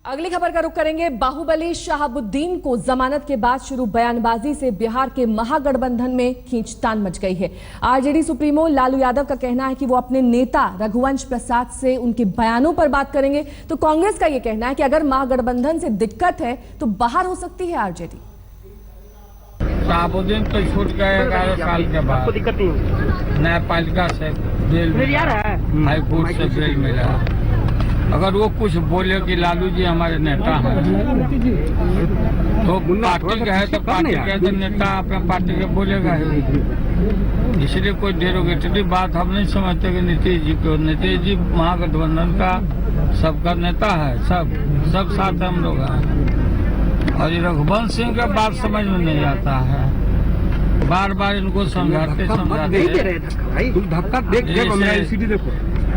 अगली खबर का रुख करेंगे। बाहुबली शहाबुद्दीन को जमानत के बाद शुरू बयानबाजी से बिहार के महागठबंधन में खींचतान मच गई है। आरजेडी सुप्रीमो लालू यादव का कहना है कि वो अपने नेता रघुवंश प्रसाद से उनके बयानों पर बात करेंगे, तो कांग्रेस का यह कहना है कि अगर महागठबंधन से दिक्कत है तो बाहर हो सकती है आरजेडी। शहाबुद्दीन तो छूट गए 11 साल के बाद, आपको दिक्कत नहीं? न्यायपालिका से बेल मिला, हाई कोर्ट से बेल मिला। अगर वो कुछ बोले कि लालू जी हमारे नेता हैं, तो पार्टी का है तो पार्टी का है तो नेता अपने पार्टी के बोलेगा ही। इसलिए कोई डेरोगेटरी बात हम नहीं समझते कि नीतीश जी को। नीतीश जी महागठबंधन का सबका नेता है, सब साथ हम लोग हैं। और ये रघुवंश सिंह का बात समझ में नहीं आता है, बार बार इनको समझाते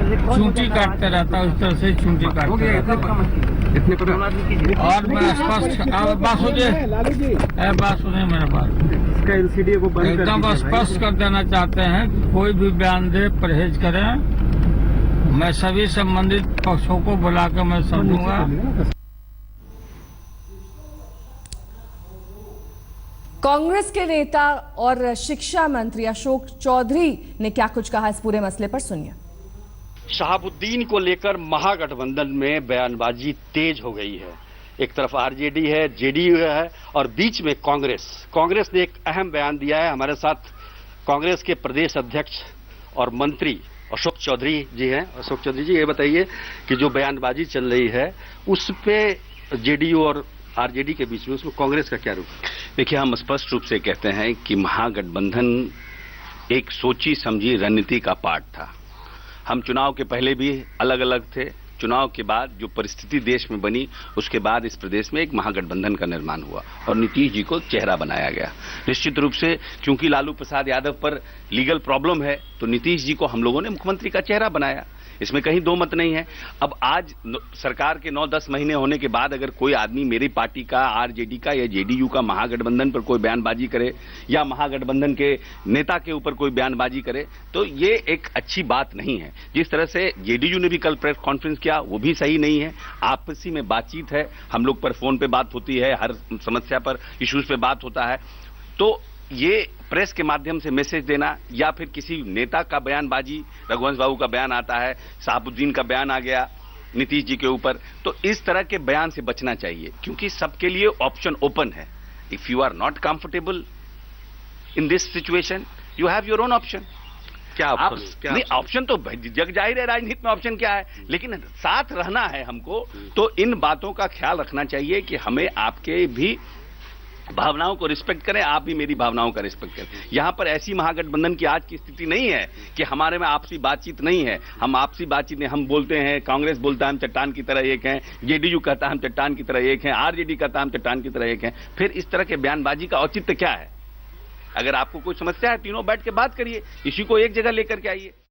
चूंटी काटते रहता है, उस तरह से चूंटी काटते रहता है। और मैं स्पष्ट बात सुनिए मेरे बात एकदम स्पष्ट कर देना चाहते हैं कि कोई भी बयान दे परहेज करें। मैं सभी संबंधित पक्षों को बुलाकर मैं समझूंगा। कांग्रेस के नेता और शिक्षा मंत्री अशोक चौधरी ने क्या कुछ कहा इस पूरे मसले पर, सुनिए। शहाबुद्दीन को लेकर महागठबंधन में बयानबाजी तेज हो गई है। एक तरफ आरजेडी है, जेडीयू है और बीच में कांग्रेस ने एक अहम बयान दिया है। हमारे साथ कांग्रेस के प्रदेश अध्यक्ष और मंत्री अशोक चौधरी जी हैं। अशोक चौधरी जी, ये बताइए कि जो बयानबाजी चल रही है उस पे जेडीयू और आरजेडी के बीच में, उसमें कांग्रेस का क्या रुख? देखिए, हम स्पष्ट रूप से कहते हैं कि महागठबंधन एक सोची समझी रणनीति का पार्ट था। हम चुनाव के पहले भी अलग अलग थे, चुनाव के बाद जो परिस्थिति देश में बनी उसके बाद इस प्रदेश में एक महागठबंधन का निर्माण हुआ और नीतीश जी को चेहरा बनाया गया। निश्चित रूप से क्योंकि लालू प्रसाद यादव पर लीगल प्रॉब्लम है तो नीतीश जी को हम लोगों ने मुख्यमंत्री का चेहरा बनाया, इसमें कहीं दो मत नहीं है। अब आज सरकार के 9-10 महीने होने के बाद अगर कोई आदमी मेरी पार्टी का, आरजेडी का या जेडीयू का महागठबंधन पर कोई बयानबाजी करे या महागठबंधन के नेता के ऊपर कोई बयानबाजी करे तो ये एक अच्छी बात नहीं है। जिस तरह से जेडीयू ने भी कल प्रेस कॉन्फ्रेंस किया वो भी सही नहीं है। आपसी में बातचीत है, हम लोग पर फोन पे बात होती है, हर समस्या पर, इश्यूज पे बात होता है। तो ये प्रेस के माध्यम से मैसेज देना या फिर किसी नेता का बयानबाजी, रघुवंश बाबू का बयान आता है, शहाबुद्दीन का बयान आ गया नीतीश जी के ऊपर, तो इस तरह के बयान से बचना चाहिए क्योंकि सबके लिए ऑप्शन ओपन है। If you are not comfortable in this situation you have your own option. क्या नहीं, ऑप्शन तो जग जाहिर है, राजनीति में ऑप्शन क्या है, लेकिन साथ रहना है हमको। तो इन बातों का ख्याल रखना चाहिए कि हमें आपके भी भावनाओं को रिस्पेक्ट करें, आप भी मेरी भावनाओं का रिस्पेक्ट करें। यहां पर ऐसी महागठबंधन की आज की स्थिति नहीं है कि हमारे में आपसी बातचीत नहीं है। हम आपसी बातचीत नहीं, हम बोलते हैं, कांग्रेस बोलता है हम चट्टान की तरह एक हैं, जेडीयू कहता है हम चट्टान की तरह एक हैं, आरजेडी कहता है हम चट्टान की तरह एक हैं। फिर इस तरह के बयानबाजी का औचित्य क्या है? अगर आपको कोई समस्या है, तीनों बैठ के बात करिए, इसी को एक जगह लेकर के आइए।